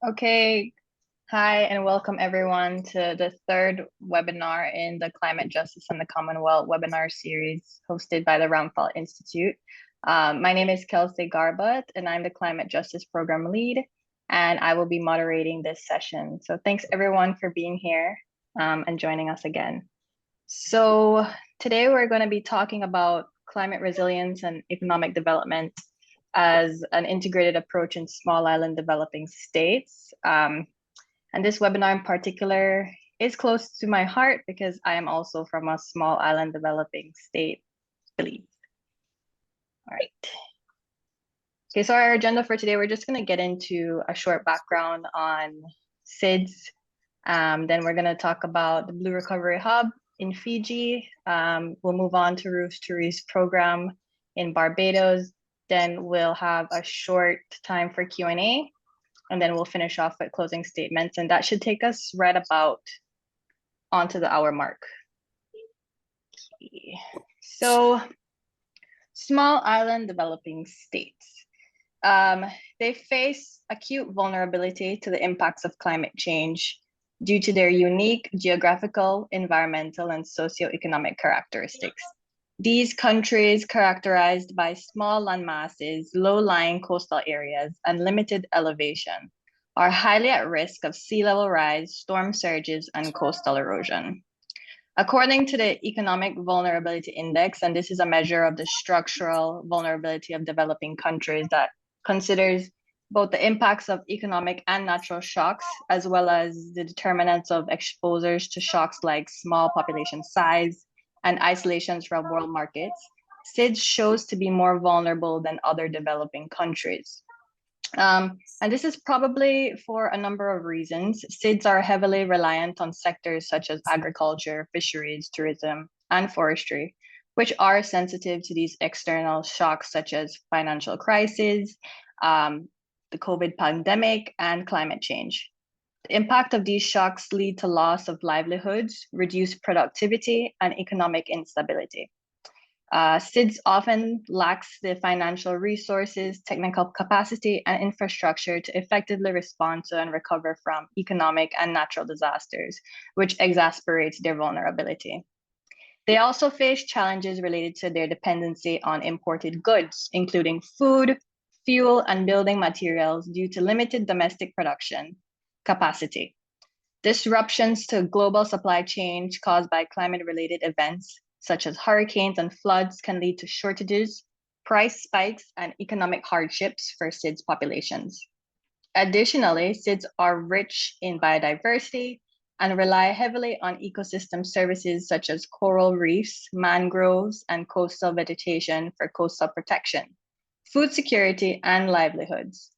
Okay, hi and welcome everyone to the third webinar in the Climate Justice and the Commonwealth webinar series hosted by the Ramphal Institute. My name is Kelsie Garbutt and I'm the Climate Justice Program Lead, and I will be moderating this session. So thanks everyone for being here and joining us again. So today we're going to be talking about climate resilience and economic development as an integrated approach in small island developing states. And this webinar in particular is close to my heart because I am also from a small island developing state, Belize. All right. Okay, so our agenda for today, we're just going to get into a short background on SIDS. Then we're going to talk about the Blue Recovery Hub in Fiji. We'll move on to Roofs to Reefs program in Barbados. Then we'll have a short time for Q&A, and then we'll finish off with closing statements. And that should take us right about onto the hour mark. Okay. So small island developing states. They face acute vulnerability to the impacts of climate change due to their unique geographical, environmental, and socioeconomic characteristics. These countries, characterized by small land masses, low-lying coastal areas, and limited elevation, are highly at risk of sea level rise, storm surges, and coastal erosion. According to the Economic Vulnerability Index, and this is a measure of the structural vulnerability of developing countries that considers both the impacts of economic and natural shocks, as well as the determinants of exposures to shocks like small population size and isolations from world markets, SIDS shows to be more vulnerable than other developing countries. And this is probably for a number of reasons. SIDS are heavily reliant on sectors such as agriculture, fisheries, tourism, and forestry, which are sensitive to these external shocks such as financial crises, the COVID pandemic, and climate change. The impact of these shocks lead to loss of livelihoods, reduced productivity, and economic instability. SIDS often lacks the financial resources, technical capacity, and infrastructure to effectively respond to and recover from economic and natural disasters, which exacerbates their vulnerability. They also face challenges related to their dependency on imported goods, including food, fuel, and building materials due to limited domestic production capacity. Disruptions to global supply chains caused by climate-related events, such as hurricanes and floods, can lead to shortages, price spikes, and economic hardships for SIDS populations. Additionally, SIDS are rich in biodiversity and rely heavily on ecosystem services such as coral reefs, mangroves, and coastal vegetation for coastal protection, food security, and livelihoods.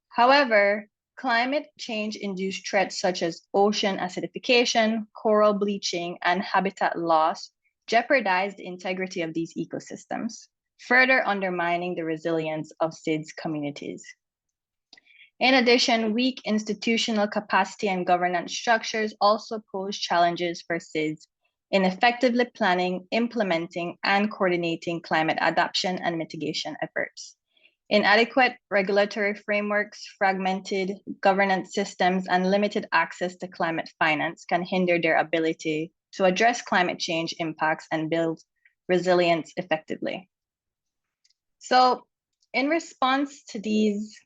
However, climate change-induced threats such as ocean acidification, coral bleaching, and habitat loss jeopardize the integrity of these ecosystems, further undermining the resilience of SIDS communities. In addition, weak institutional capacity and governance structures also pose challenges for SIDS in effectively planning, implementing, and coordinating climate adaptation and mitigation efforts. Inadequate regulatory frameworks, fragmented governance systems, and limited access to climate finance can hinder their ability to address climate change impacts and build resilience effectively. So, in response to these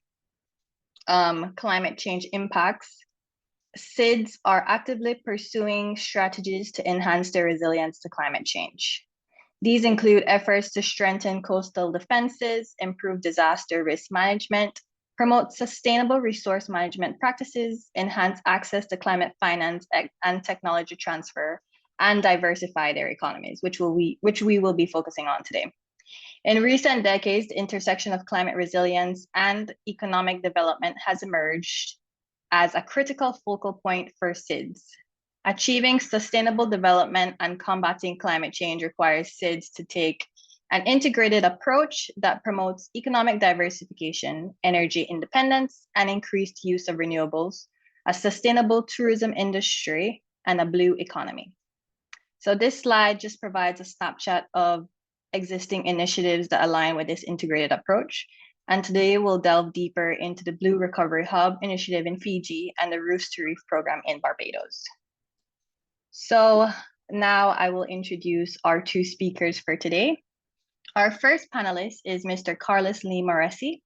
climate change impacts, SIDS are actively pursuing strategies to enhance their resilience to climate change. These include efforts to strengthen coastal defenses, improve disaster risk management, promote sustainable resource management practices, enhance access to climate finance and technology transfer, and diversify their economies, which we will be focusing on today. In recent decades, the intersection of climate resilience and economic development has emerged as a critical focal point for SIDS. Achieving sustainable development and combating climate change requires SIDS to take an integrated approach that promotes economic diversification, energy independence, and increased use of renewables, a sustainable tourism industry, and a blue economy. So this slide just provides a snapshot of existing initiatives that align with this integrated approach. And today we'll delve deeper into the Blue Recovery Hub initiative in Fiji and the Roofs to Reef program in Barbados. So now I will introduce our two speakers for today. Our first panelist is Mr. Karlos-Lee Moresi.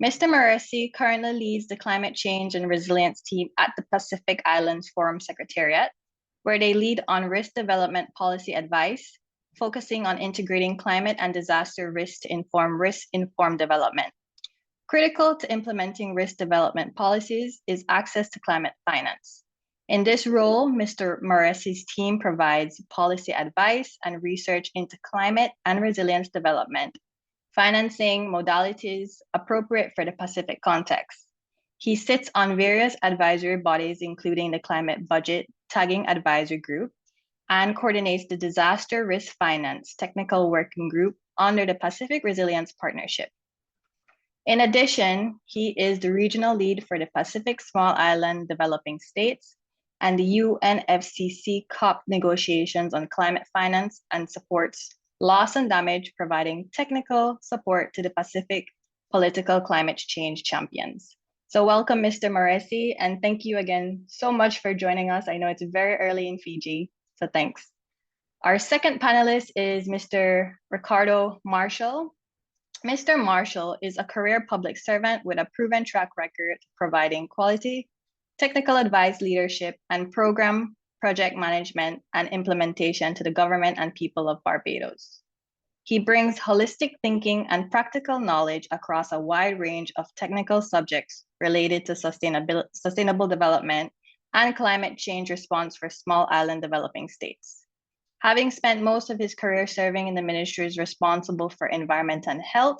Mr. Moresi currently leads the Climate Change and Resilience team at the Pacific Islands Forum Secretariat, where they lead on risk development policy advice, focusing on integrating climate and disaster risk to inform risk-informed development. Critical to implementing risk development policies is access to climate finance. In this role, Mr. Moresi's team provides policy advice and research into climate and resilience development, financing modalities appropriate for the Pacific context. He sits on various advisory bodies, including the Climate Budget Tagging Advisory Group, and coordinates the Disaster Risk Finance Technical Working Group under the Pacific Resilience Partnership. In addition, he is the regional lead for the Pacific Small Island Developing States and the UNFCCC COP negotiations on climate finance and supports loss and damage, providing technical support to the Pacific political climate change champions. So welcome, Mr. Moresi, and thank you again so much for joining us. I know it's very early in Fiji, so thanks. Our second panelist is Mr. Ricardo Marshall. Mr. Marshall is a career public servant with a proven track record providing quality, technical advice, leadership, and program project management and implementation to the government and people of Barbados. He brings holistic thinking and practical knowledge across a wide range of technical subjects related to sustainable development and climate change response for small island developing states. Having spent most of his career serving in the ministries responsible for environment and health,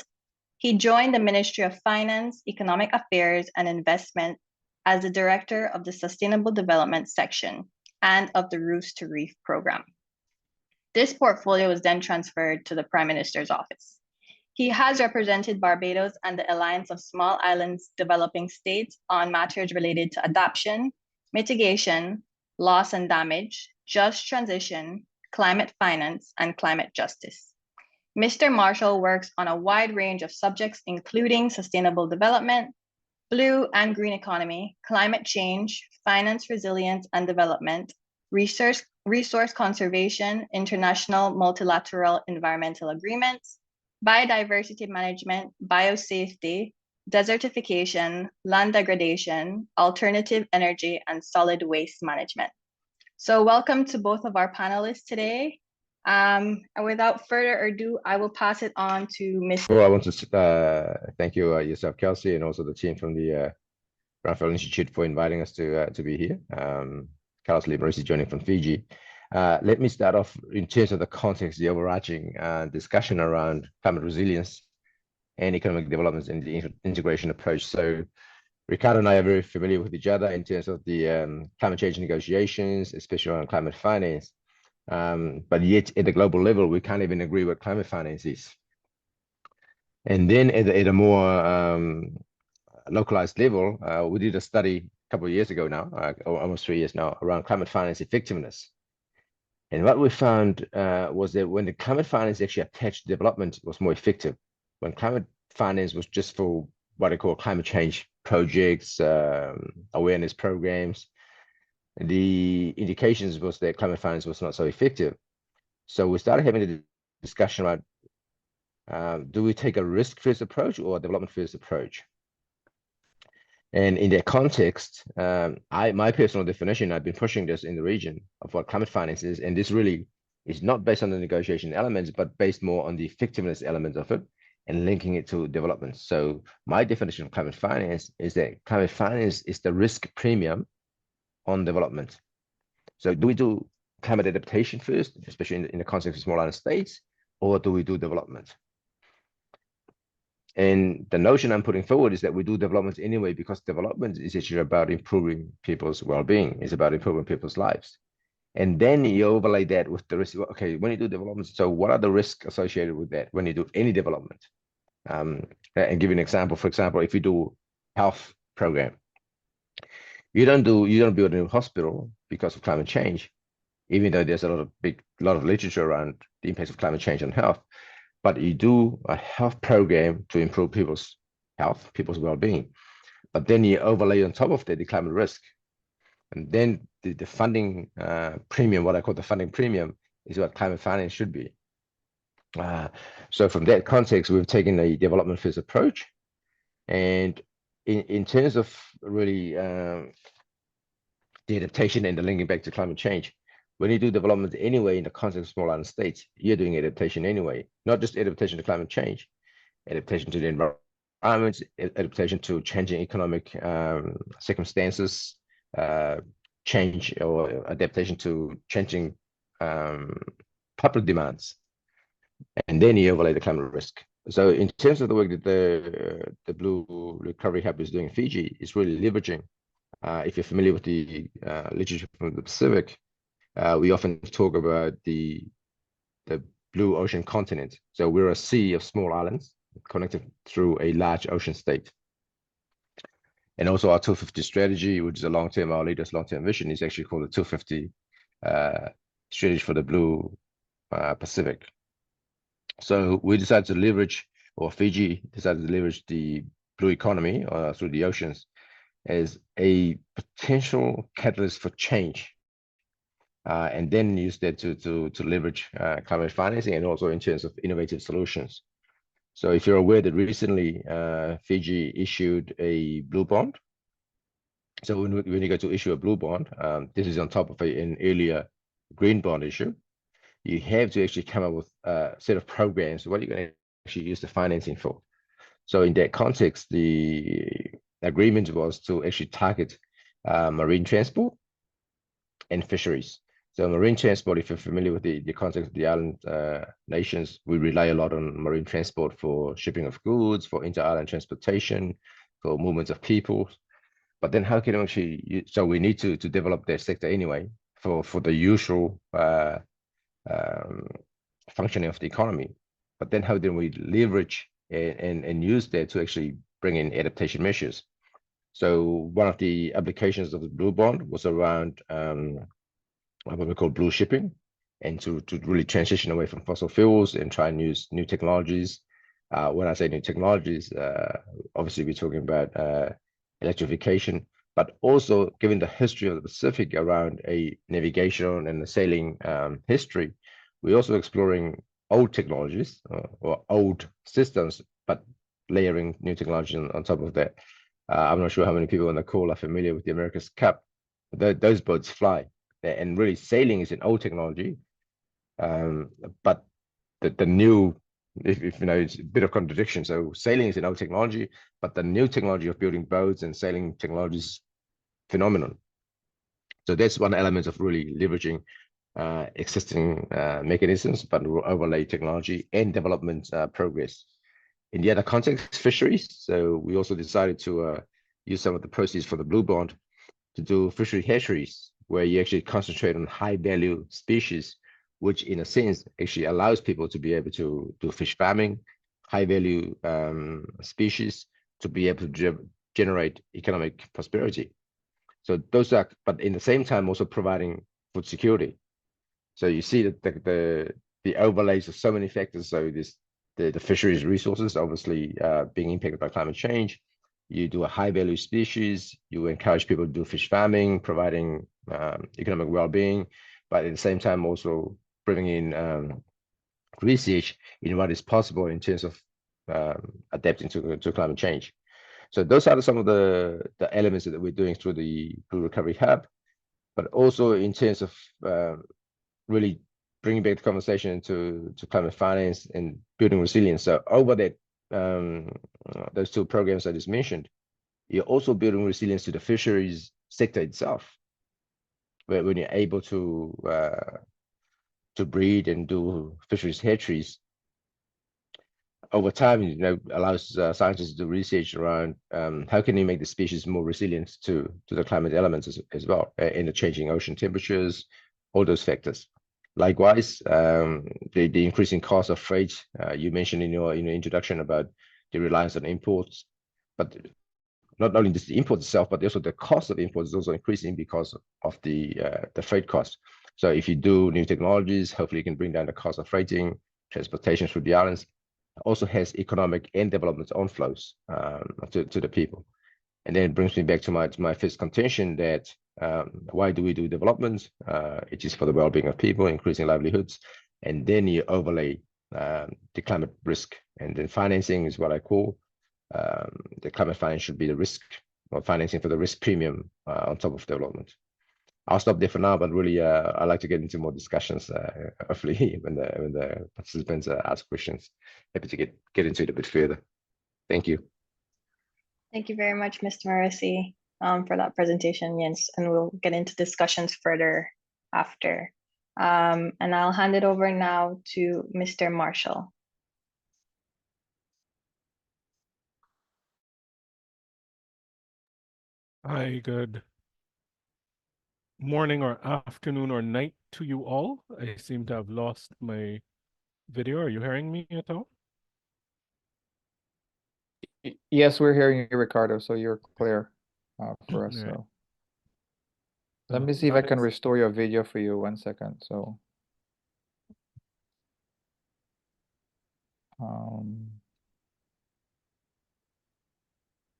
he joined the Ministry of Finance, Economic Affairs, and Investment as the director of the Sustainable Development section and of the Roofs to Reef program. This portfolio was then transferred to the Prime Minister's office. He has represented Barbados and the Alliance of Small Islands Developing States on matters related to adaptation, mitigation, loss and damage, just transition, climate finance, and climate justice. Mr. Marshall works on a wide range of subjects, including sustainable development, blue and green economy, climate change, finance resilience and development, resource conservation, international multilateral environmental agreements, biodiversity management, biosafety, desertification, land degradation, alternative energy, and solid waste management. So welcome to both of our panelists today. And without further ado, I will pass it on to Ms. Well, I want to thank you yourself, Kelsie, and also the team from the Raphael Institute for inviting us to be here. Karlos-Lee Moresi joining from Fiji. Let me start off in terms of the context, the overarching discussion around climate resilience and economic developments and the integration approach. So Ricardo and I are very familiar with each other in terms of the climate change negotiations, especially around climate finance. But yet at the global level, we can't even agree what climate finance is. And then at a more localized level, we did a study a couple of years ago now, or almost 3 years now, around climate finance effectiveness. And what we found was that when the climate finance actually attached to development, it was more effective. When climate finance was just for what I call climate change projects, awareness programs, the indications was that climate finance was not so effective. So we started having a discussion about do we take a risk-first approach or a development-first approach? And in that context, my personal definition, I've been pushing this in the region of what climate finance is, and this really is not based on the negotiation elements, but based more on the effectiveness elements of it and linking it to development. So my definition of climate finance is that climate finance is the risk premium on development. So do we do climate adaptation first, especially in the context of small island states, or do we do development? And the notion I'm putting forward is that we do development anyway, because development is actually about improving people's well-being. It's about improving people's lives. And then you overlay that with the risk. Okay, when you do development, so what are the risks associated with that when you do any development? And give you an example. For example, if you do health program, you don't build a new hospital because of climate change, even though there's a lot of literature around the impacts of climate change on health. But you do a health program to improve people's health, people's well-being. But then you overlay on top of that the climate risk. And then the funding premium, what I call the funding premium, is what climate finance should be. So from that context, we've taken a development first approach. And in terms of really the adaptation and the linking back to climate change, when you do development anyway in the context of small island states, you're doing adaptation anyway, not just adaptation to climate change, adaptation to the environment, adaptation to changing economic circumstances, change or adaptation to changing public demands, and then you overlay the climate risk. So in terms of the work that the Blue Recovery Hub is doing in Fiji, is really leveraging. If you're familiar with the literature from the Pacific, we often talk about the blue ocean continent. So we're a sea of small islands connected through a large ocean state. And also our 250 strategy, which is our leader's long-term vision, is actually called the 250 strategy for the Blue Pacific. So we decided to leverage, or Fiji decided to leverage the blue economy through the oceans as a potential catalyst for change, and then use that to leverage climate financing and also in terms of innovative solutions. So if you're aware that recently Fiji issued a blue bond. So when you go to issue a blue bond, this is on top of an earlier green bond issue. You have to actually come up with a set of programs. What are you going to actually use the financing for? So in that context, the agreement was to actually target marine transport and fisheries. So marine transport, if you're familiar with the context of the island nations, we rely a lot on marine transport for shipping of goods, for inter-island transportation, for movements of people. But then how can we actually, so we need to develop that sector anyway for the usual functioning of the economy. But then how do we leverage and use that to actually bring in adaptation measures? So one of the applications of the blue bond was around what we call blue shipping, and to really transition away from fossil fuels and try and use new technologies. When I say new technologies, obviously we're talking about electrification, but also given the history of the Pacific around a navigation and the sailing history, we're also exploring old technologies or old systems, but layering new technology on top of that. I'm not sure how many people on the call are familiar with the America's Cup. Those boats fly, and really sailing is an old technology, but the new, if you know, it's a bit of contradiction. So sailing is an old technology, but the new technology of building boats and sailing technology is phenomenal. So that's one element of really leveraging existing mechanisms, but overlay technology and development progress. In the other context, fisheries. So we also decided to use some of the proceeds for the blue bond to do fishery hatcheries, where you actually concentrate on high value species, which in a sense actually allows people to be able to do fish farming, high value species, to be able to generate economic prosperity. So those are, but in the same time also providing food security. So you see that the overlays of so many factors. So the fisheries resources obviously being impacted by climate change. You do a high value species, you encourage people to do fish farming, providing economic well-being, but at the same time also bringing in research in what is possible in terms of adapting to climate change. So those are some of the elements that we're doing through the Blue Recovery Hub, but also in terms of really bringing back the conversation to climate finance and building resilience. So over that, those two programs I just mentioned, you're also building resilience to the fisheries sector itself, where when you're able to breed and do fisheries hatcheries, over time, you know, allows scientists to do research around how can you make the species more resilient to the climate elements as well, in the changing ocean temperatures, all those factors. Likewise, the increasing cost of freight, you mentioned in your introduction about the reliance on imports, but not only just the import itself, but also the cost of imports is also increasing because of the freight cost. So if you do new technologies, hopefully you can bring down the cost of freighting, transportation through the islands. also has economic and development own flows to the people. And then it brings me back to my first contention that why do we do development? It is for the well-being of people, increasing livelihoods, and then you overlay the climate risk, and then financing is what I call the climate finance should be the risk or financing for the risk premium on top of development. I'll stop there for now, but really, I'd like to get into more discussions, hopefully, when the participants ask questions. Happy to get into it a bit further. Thank you. Thank you very much, Mr. Moresi, for that presentation, Jens, and we'll get into discussions further after. And I'll hand it over now to Mr. Marshall. Hi, good morning or afternoon or night to you all. I seem to have lost my video. Are you hearing me at all? Yes, we're hearing you, Ricardo, so you're clear for us. Right. So let me see if I can restore your video for you. 1 second. So all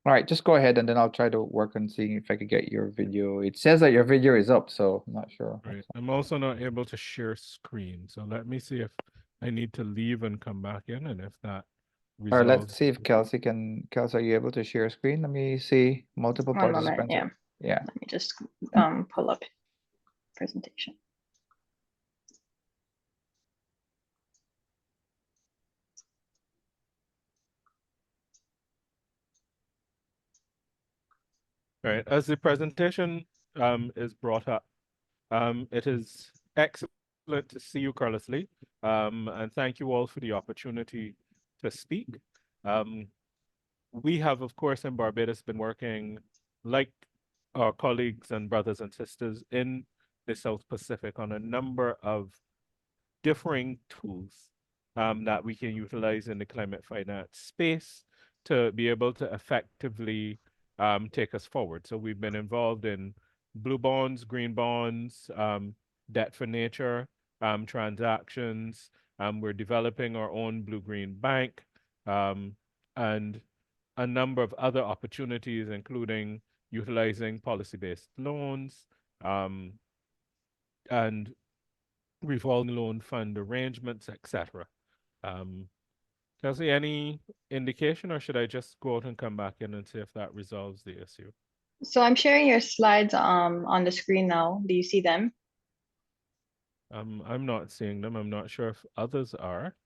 right, just go ahead and then I'll try to work on seeing if I could get your video. It says that your video is up, so I'm not sure. Right. I'm also not able to share screen. So let me see if I need to leave and come back in, and if that All right, let's resolves. see if Kelsie can. Kelsie, are you able to share screen? Let me see multiple One participants. moment, yeah. Yeah. Let me just pull up presentation. All right. As the presentation is brought up, it is excellent to see you, Karlos-Lee, and thank you all for the opportunity to speak. We have, of course, in Barbados been working like our colleagues and brothers and sisters in the South Pacific on a number of differing tools that we can utilize in the climate finance space to be able to effectively take us forward. So we've been involved in blue bonds, green bonds, debt for nature transactions. We're developing our own blue-green bank and a number of other opportunities, including utilizing policy-based loans and revolving loan fund arrangements, etc. Kelsie, any indication, or should I just go out and come back in and see if that resolves the issue? So I'm sharing your slides on the screen now. Do you see them? I'm not seeing them. I'm not sure if others are.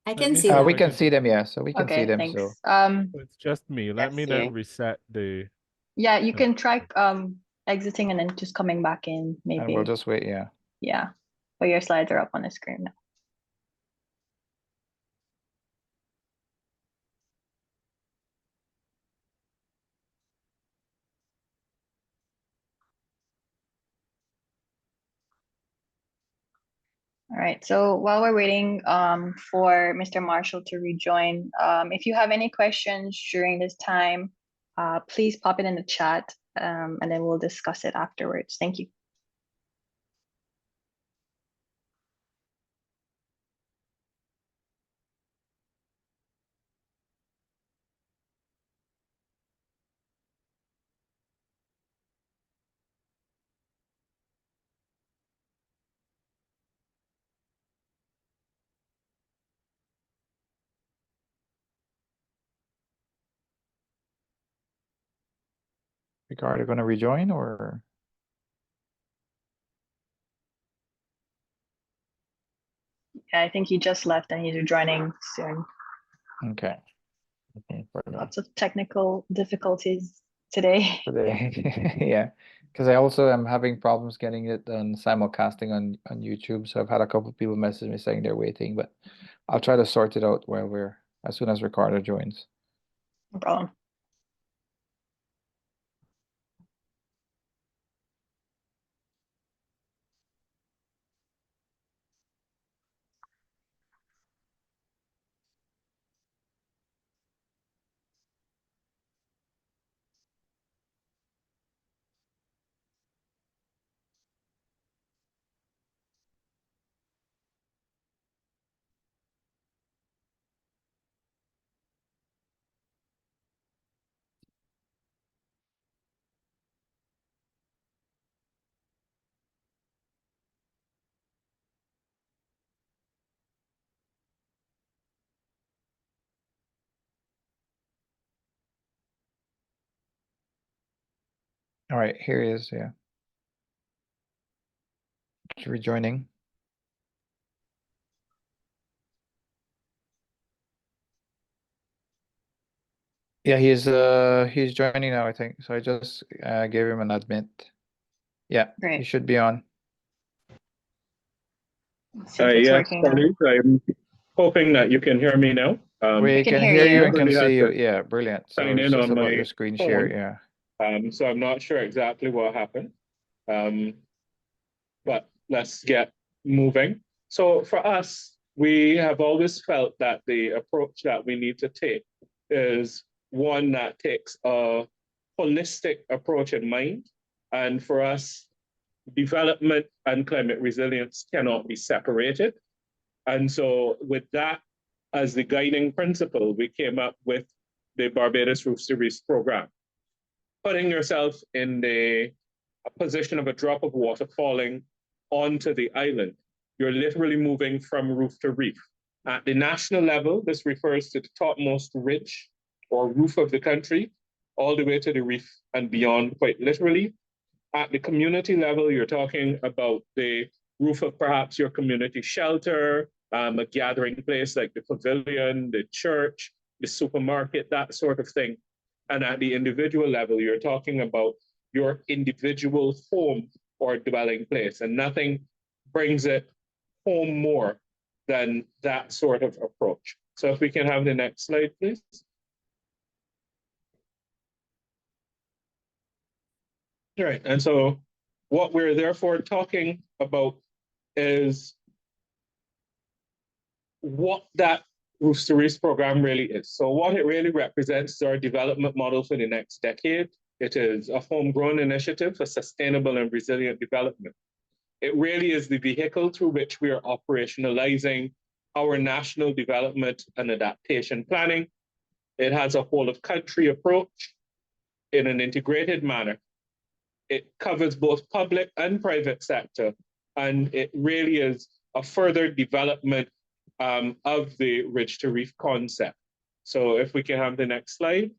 I can see We them. can see them, yeah. So we can see Okay, them. thanks. So It's just me. Let me then reset the. Yeah, you can try exiting and then just coming back in, maybe. and we'll just wait, yeah. Yeah, but your slides are up on the screen now. All right, so while we're waiting for Mr. Marshall to rejoin, if you have any questions during this time, please pop it in the chat and then we'll discuss it afterwards. Thank you. Ricardo, going to rejoin or? Yeah, I think he just left and he's rejoining soon. Okay. Lots of technical difficulties today. Yeah, because I also am having problems getting it on simulcasting on YouTube. So I've had a couple of people message me saying they're waiting, but I'll try to sort it out while as soon as Ricardo joins. No problem. All right, here he is. Yeah. Rejoining. Yeah, he's joining now, I think. So I just gave him an admit. Yeah, he Great. should be on. Let's see if it's Yes, working now. colleagues, I'm hoping that you can hear me now. We can can hear hear you you. and can Really see had you. to Yeah, brilliant. So sign it's in just on about my your screen share. phone. Yeah. So I'm not sure exactly what happened. But let's get moving. So for us, we have always felt that the approach that we need to take is one that takes a holistic approach in mind. And for us, development and climate resilience cannot be separated. And so with that as the guiding principle, we came up with the Barbados Roofs to Reefs program. Putting yourself in the position of a drop of water falling onto the island, you're literally moving from roof to reef. At the national level, this refers to the topmost ridge or roof of the country, all the way to the reef and beyond, quite literally. At the community level, you're talking about the roof of perhaps your community shelter, a gathering place like the pavilion, the church, the supermarket, that sort of thing. And at the individual level, you're talking about your individual home or dwelling place, and nothing brings it home more than that sort of approach. So if we can have the next slide, please. All right, and so what we're therefore talking about is what that Roofs to Reefs program really is. So what it really represents is our development model for the next decade. It is a homegrown initiative for sustainable and resilient development. It really is the vehicle through which we are operationalizing our national development and adaptation planning. It has a whole of country approach in an integrated manner. It covers both public and private sector, and it really is a further development of the ridge to reef concept. So if we can have the next slide.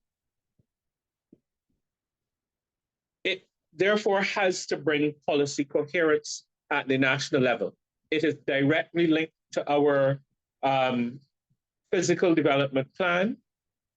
It therefore has to bring policy coherence at the national level. It is directly linked to our physical development plan.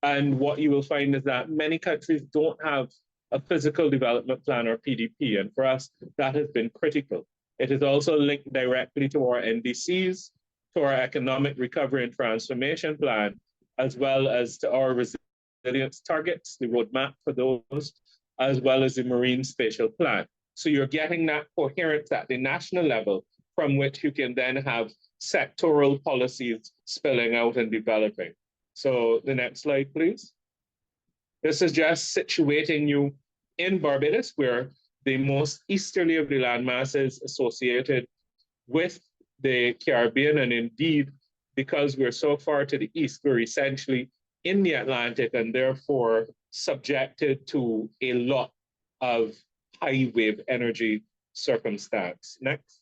And what you will find is that many countries don't have a physical development plan or PDP. And for us, that has been critical. It is also linked directly to our NDCs, to our economic recovery and transformation plan, as well as to our resilience targets, the roadmap for those, as well as the marine spatial plan. So you're getting that coherence at the national level from which you can then have sectoral policies spilling out and developing. So the next slide, please. This is just situating you in Barbados, where the most easterly of the landmasses associated with the Caribbean, and indeed, because we're so far to the east, we're essentially in the Atlantic and therefore subjected to a lot of high wave energy circumstance. Next.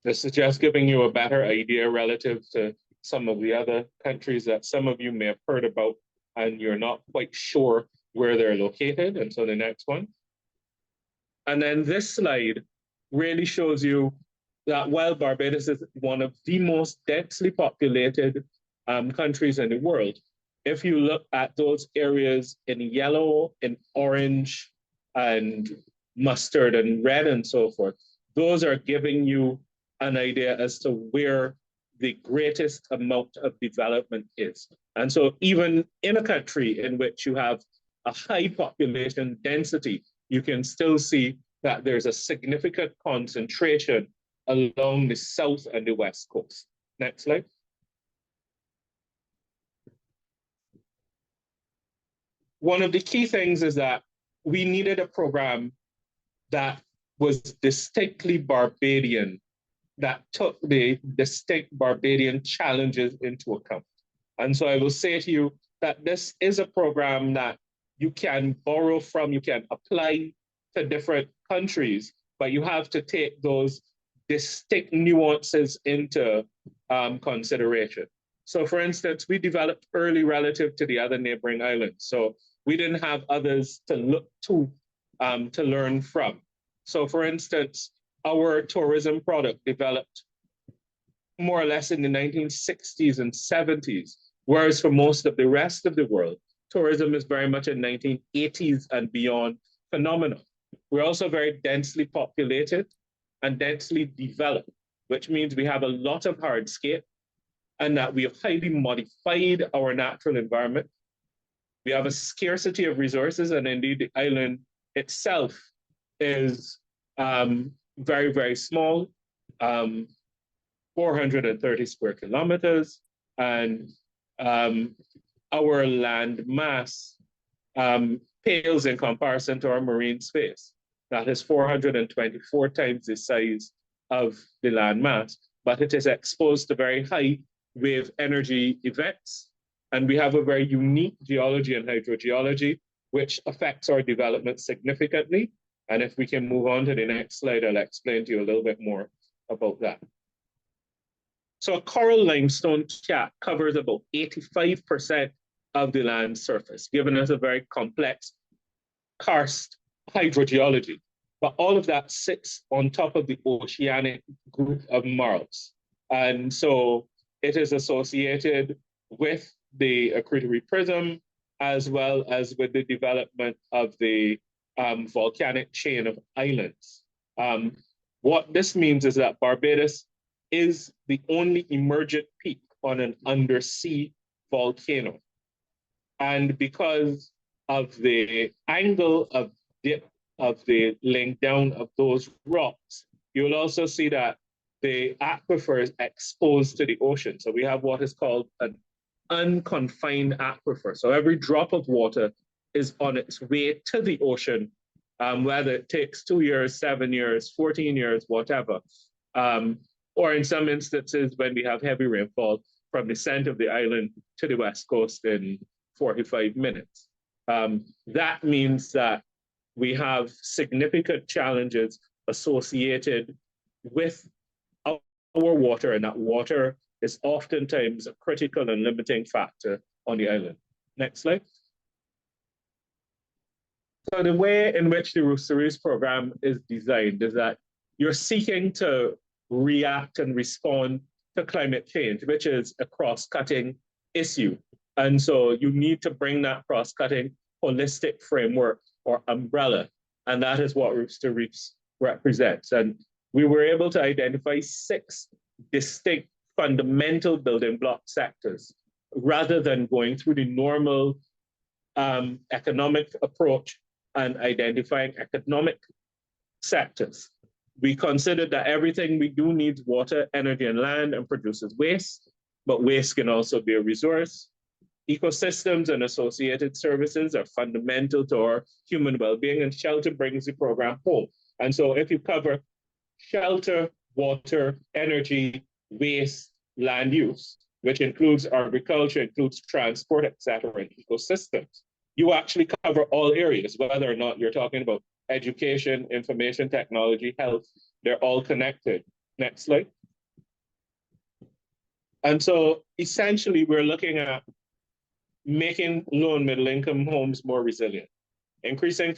This is just giving you a better idea relative to some of the other countries that some of you may have heard about and you're not quite sure where they're located. And so the next one. And then this slide really shows you that while Barbados is one of the most densely populated countries in the world, if you look at those areas in yellow, in orange, and mustard and red and so forth, those are giving you an idea as to where the greatest amount of development is. And so even in a country in which you have a high population density, you can still see that there's a significant concentration along the south and the west coast. Next slide. One of the key things is that we needed a program that was distinctly Barbadian, that took the distinct Barbadian challenges into account. And so I will say to you that this is a program that you can borrow from, you can apply to different countries, but you have to take those distinct nuances into consideration. So for instance, we developed early relative to the other neighboring islands. So we didn't have others to look to learn from. So for instance, our tourism product developed more or less in the 1960s and 70s, whereas for most of the rest of the world, tourism is very much a 1980s and beyond phenomenon. We're also very densely populated and densely developed, which means we have a lot of hardscape and that we have highly modified our natural environment. We have a scarcity of resources, and indeed the island itself is very, very small, 430 square kilometers, and our land mass pales in comparison to our marine space. That is 424 times the size of the land mass, but it is exposed to very high wave energy events. And we have a very unique geology and hydrogeology, which affects our development significantly. And if we can move on to the next slide, I'll explain to you a little bit more about that. So a coral limestone cap covers about 85% of the land surface, giving us a very complex karst hydrogeology. But all of that sits on top of the oceanic group of marls. And so it is associated with the accretory prism, as well as with the development of the volcanic chain of islands. What this means is that Barbados is the only emergent peak on an undersea volcano. And because of the angle of dip of the laying down of those rocks, you will also see that the aquifer is exposed to the ocean. So we have what is called an unconfined aquifer. So every drop of water is on its way to the ocean, whether it takes 2 years, 7 years, 14 years, whatever. Or in some instances, when we have heavy rainfall from the center of the island to the west coast in 45 minutes. That means that we have significant challenges associated with our water, and that water is oftentimes a critical and limiting factor on the island. Next slide. So the way in which the Roofs to Reefs program is designed is that you're seeking to react and respond to climate change, which is a cross-cutting issue. And so you need to bring that cross-cutting holistic framework or umbrella. And that is what Roofs to Reefs represents. And we were able to identify 6 distinct fundamental building block sectors, rather than going through the normal economic approach and identifying economic sectors. We considered that everything we do needs water, energy, and land, and produces waste, but waste can also be a resource. Ecosystems and associated services are fundamental to our human well-being, and shelter brings the program home. And so if you cover shelter, water, energy, waste, land use, which includes agriculture, includes transport, et cetera, and ecosystems, you actually cover all areas, whether or not you're talking about education, information technology, health, they're all connected. Next slide. And so essentially we're looking at making low and middle income homes more resilient, increasing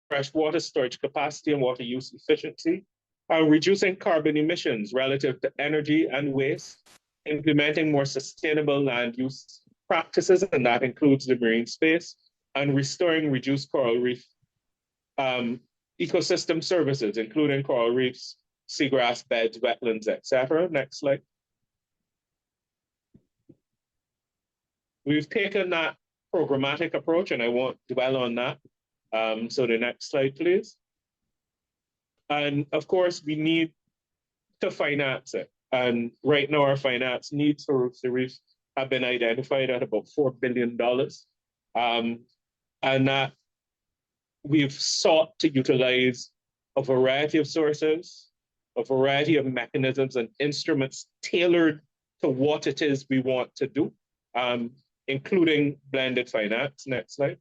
fresh water storage capacity and water use efficiency, and reducing carbon emissions relative to energy and waste, implementing more sustainable land use practices, and that includes the marine space, and restoring reduced coral reef ecosystem services, including coral reefs, seagrass beds, wetlands, etc. Next slide. We've taken that programmatic approach, and I won't dwell on that. So the next slide, please. And of course, we need to finance it. And right now, our finance needs for Roofs to Reefs have been identified at about $4 billion. And that we've sought to utilize a variety of sources, a variety of mechanisms and instruments tailored to what it is we want to do, including blended finance. Next slide.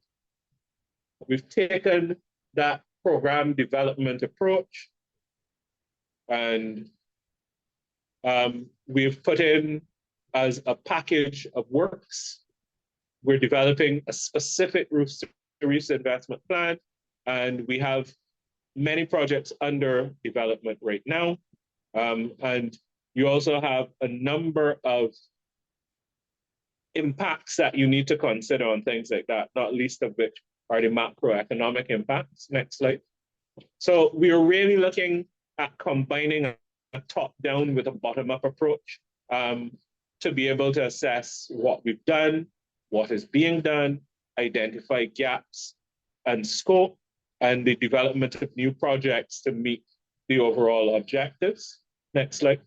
We've taken that program development approach, and we've put in as a package of works. We're developing a specific Roofs to Reefs investment plan, and we have many projects under development right now. And you also have a number of impacts that you need to consider on things like that, not least of which are the macroeconomic impacts. Next slide. So we are really looking at combining a top-down with a bottom-up approach to be able to assess what we've done, what is being done, identify gaps and scope, and the development of new projects to meet the overall objectives. Next slide.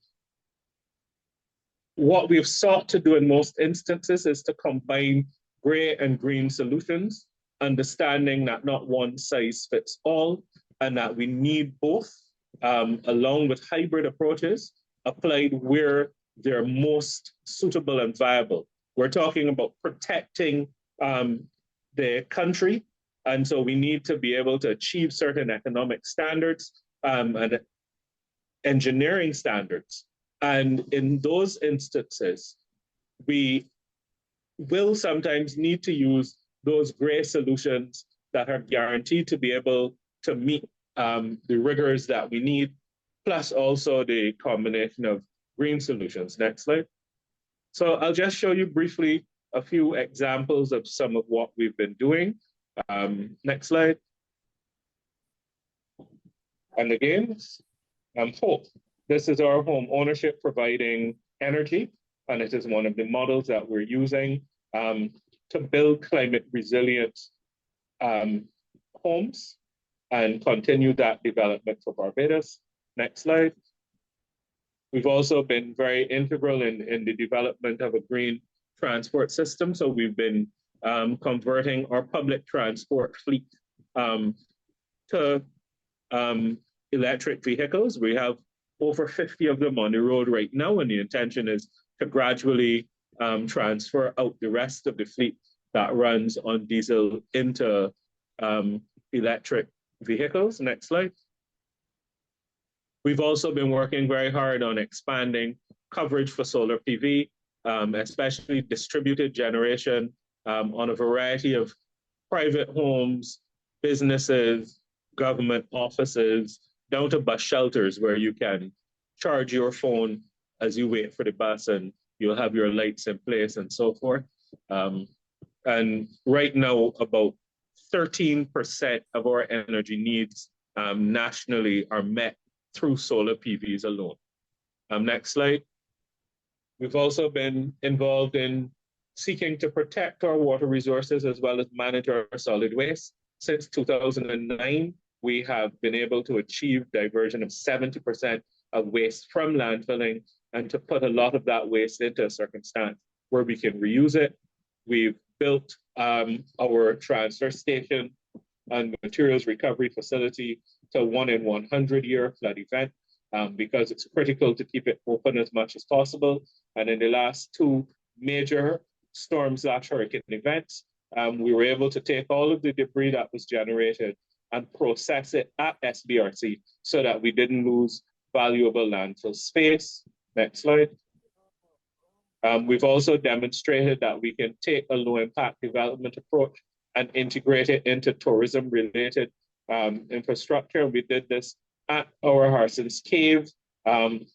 What we've sought to do in most instances is to combine gray and green solutions, understanding that not one size fits all, and that we need both, along with hybrid approaches applied where they're most suitable and viable. We're talking about protecting the country, and so we need to be able to achieve certain economic standards and engineering standards. And in those instances, we will sometimes need to use those gray solutions that are guaranteed to be able to meet the rigors that we need, plus also the combination of green solutions. Next slide. So I'll just show you briefly a few examples of some of what we've been doing. Next slide. And again, HOPE. This is our home ownership providing energy, and it is one of the models that we're using to build climate resilient homes and continue that development for Barbados. Next slide. We've also been very integral in the development of a green transport system. So we've been converting our public transport fleet to electric vehicles. We have over 50 of them on the road right now, and the intention is to gradually transfer out the rest of the fleet that runs on diesel into electric vehicles. Next slide. We've also been working very hard on expanding coverage for solar PV, especially distributed generation on a variety of private homes, businesses, government offices, down to bus shelters where you can charge your phone as you wait for the bus and you'll have your lights in place and so forth. And right now, about 13% of our energy needs nationally are met through solar PVs alone. Next slide. We've also been involved in seeking to protect our water resources as well as manage our solid waste. Since 2009, we have been able to achieve diversion of 70% of waste from landfilling and to put a lot of that waste into a circumstance where we can reuse it. We've built our transfer station and materials recovery facility to 1 in 100 year flood event because it's critical to keep it open as much as possible. And in the last 2 major storm/hurricane events, we were able to take all of the debris that was generated and process it at SBRC so that we didn't lose valuable landfill space. Next slide. We've also demonstrated that we can take a low impact development approach and integrate it into tourism-related infrastructure. We did this at our Harson's Cave, and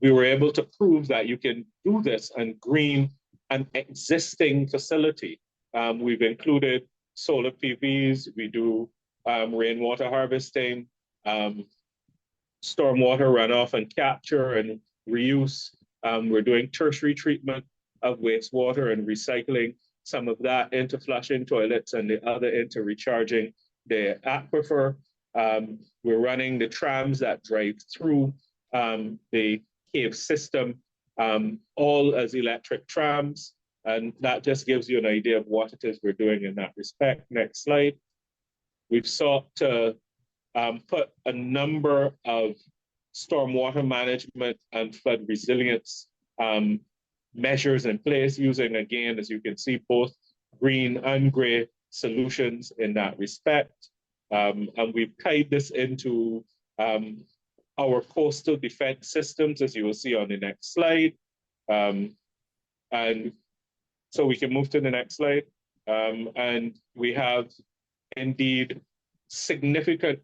we were able to prove that you can do this and green an existing facility. We've included solar PVs, we do rainwater harvesting, stormwater runoff and capture and reuse. We're doing tertiary treatment of wastewater and recycling some of that into flushing toilets and the other into recharging the aquifer. We're running the trams that drive through the cave system, all as electric trams. And that just gives you an idea of what it is we're doing in that respect. Next slide. We've sought to put a number of stormwater management and flood resilience measures in place using, again, as you can see, both green and gray solutions in that respect. And we've tied this into our coastal defense systems, as you will see on the next slide. And so we can move to the next slide. And we have indeed significant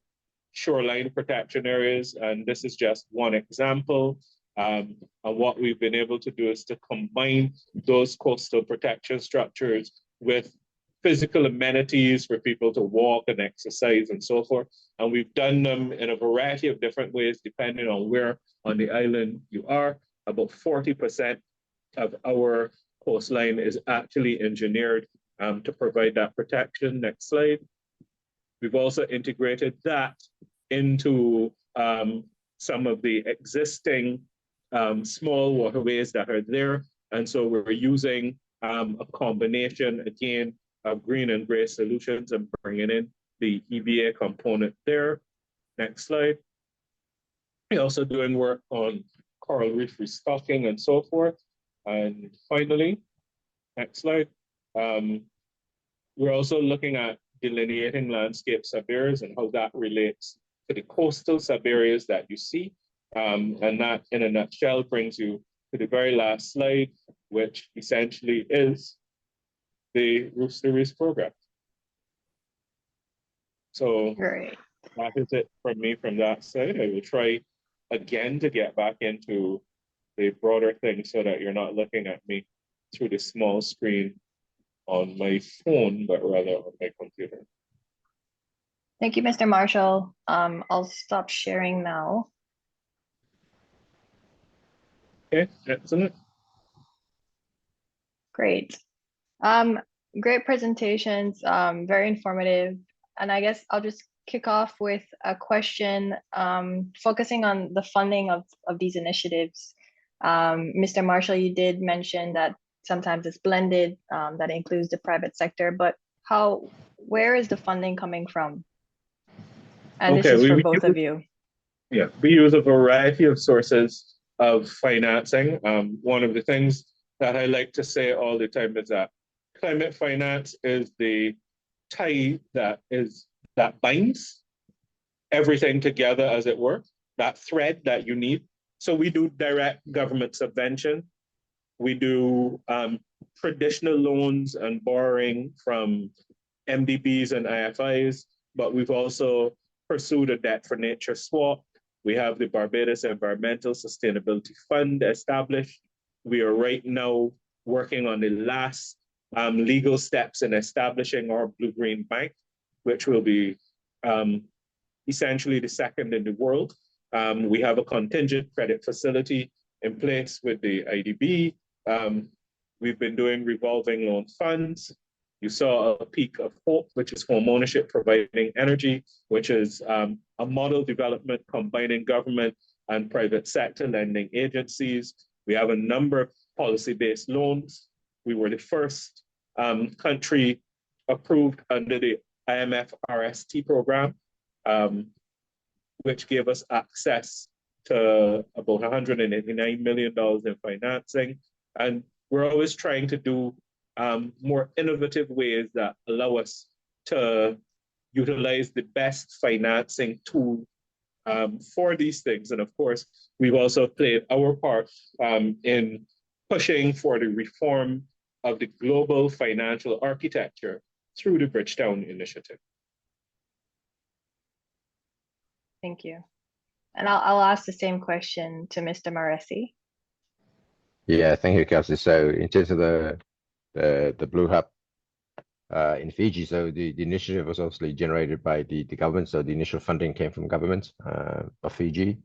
shoreline protection areas, and this is just one example. And what we've been able to do is to combine those coastal protection structures with physical amenities for people to walk and exercise and so forth. And we've done them in a variety of different ways, depending on where on the island you are. About 40% of our coastline is actually engineered to provide that protection. Next slide. We've also integrated that into some of the existing small waterways that are there. And so we're using a combination, again, of green and gray solutions and bringing in the EVA component there. Next slide. We're also doing work on coral reef restocking and so forth. And finally, next slide. We're also looking at delineating landscape subareas and how that relates to the coastal subareas that you see. And that, in a nutshell, brings you to the very last slide, which essentially is the Roofs to Reefs program. So Great. that is it from me from that side. I will try again to get back into the broader thing so that you're not looking at me through the small screen on my phone, but rather on my computer. Thank you, Mr. Marshall. I'll stop sharing now. Okay, excellent. Great. Great presentations, very informative. And I guess I'll just kick off with a question focusing on the funding of these initiatives. Mr. Marshall, you did mention that sometimes it's blended, that includes the private sector, but where is the funding coming from? And Okay, this is for both of you. Yeah, we use a variety of sources of financing. One of the things that I like to say all the time is that climate finance is the tie that binds everything together, as it were, that thread that you need. So we do direct government subvention. We do traditional loans and borrowing from MDBs and IFIs, but we've also pursued a debt for nature swap. We have the Barbados Environmental Sustainability Fund established. We are right now working on the last legal steps in establishing our Blue-Green Bank, which will be essentially the second in the world. We have a contingent credit facility in place with the IDB. We've been doing revolving loan funds. You saw a peak of hope, which is home ownership providing energy, which is a model development combining government and private sector lending agencies. We have a number of policy-based loans. We were the first country approved under the IMF RST program, which gave us access to about $189 million in financing. And we're always trying to do more innovative ways that allow us to utilize the best financing tool for these things. And of course, we've also played our part in pushing for the reform of the global financial architecture through the Bridgetown Initiative. Thank you. And I'll ask the same question to Mr. Moresi. Yeah, thank you, Kelsie. So in terms of the Blue Hub in Fiji, so the initiative was obviously generated by the government. So the initial funding came from government of Fiji,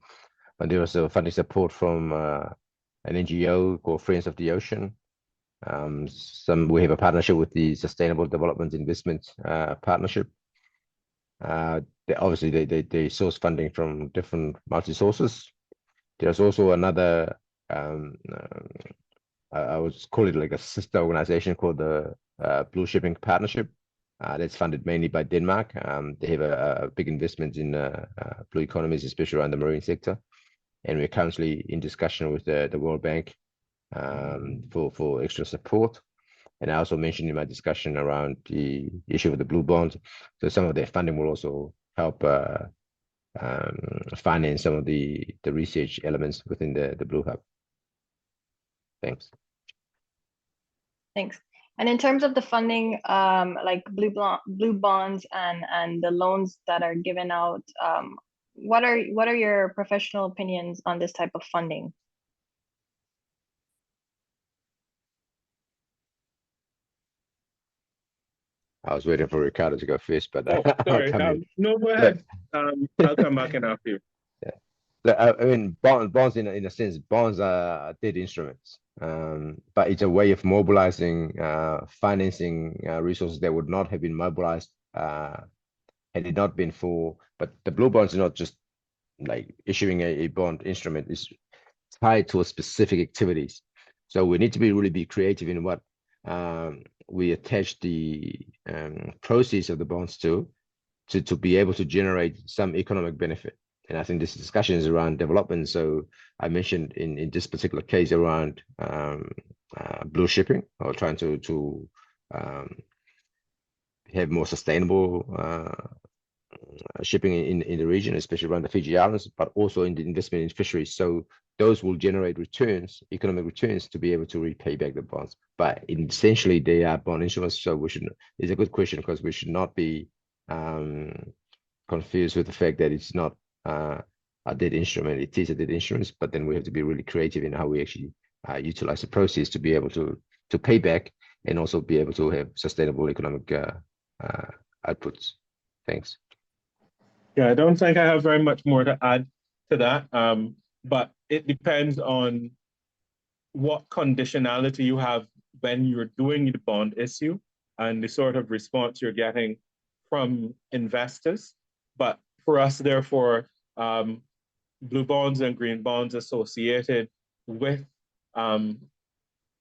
and there was funding support from an NGO called Friends of the Ocean. We have a partnership with the Sustainable Development Investment Partnership. Obviously, they source funding from different multi-sources. There's also another, I would call it like a sister organization called the Blue Shipping Partnership. That's funded mainly by Denmark. They have a big investment in blue economies, especially around the marine sector. And we're currently in discussion with the World Bank for extra support. And I also mentioned in my discussion around the issue of the blue bonds. So some of their funding will also help finance some of the research elements within the Blue Hub. Thanks. Thanks. And in terms of the funding, like blue bonds and the loans that are given out, what are your professional opinions on this type of funding? I was waiting for Ricardo to go first, but Oh, sorry. No, go ahead. I'll come back and after you. I mean, bonds in a sense, bonds are debt instruments, but it's a way of mobilizing financing resources that would not have been mobilized had it not been for. But the blue bonds are not just like issuing a bond instrument; it's tied to specific activities. So we need to be creative in what we attach the proceeds of the bonds to be able to generate some economic benefit. And I think this discussion is around development. So I mentioned in this particular case around blue shipping, or trying to have more sustainable shipping in the region, especially around the Fiji Islands, but also in the investment in fisheries. So those will generate returns, economic returns, to be able to repay back the bonds. But essentially, they are bond instruments. So we should. It's a good question, because we should not be confused with the fact that it's not a debt instrument. It is a debt instrument, but then we have to be really creative in how we actually utilize the proceeds to be able to pay back, and also be able to have sustainable economic outputs. Thanks. Yeah, I don't think I have very much more to add to that, but it depends on what conditionality you have when you're doing the bond issue and the sort of response you're getting from investors. But for us, therefore, blue bonds and green bonds associated with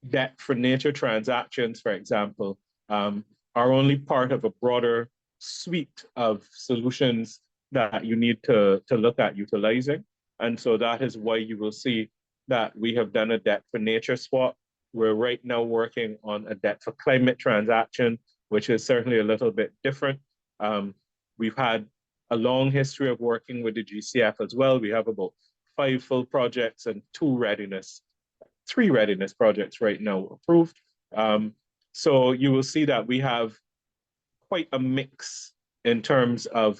debt for nature transactions, for example, are only part of a broader suite of solutions that you need to look at utilizing. And so that is why you will see that we have done a debt for nature swap. We're right now working on a debt for climate transaction, which is certainly a little bit different. We've had a long history of working with the GCF as well. We have about 5 full projects and 3 readiness projects right now approved. So you will see that we have quite a mix in terms of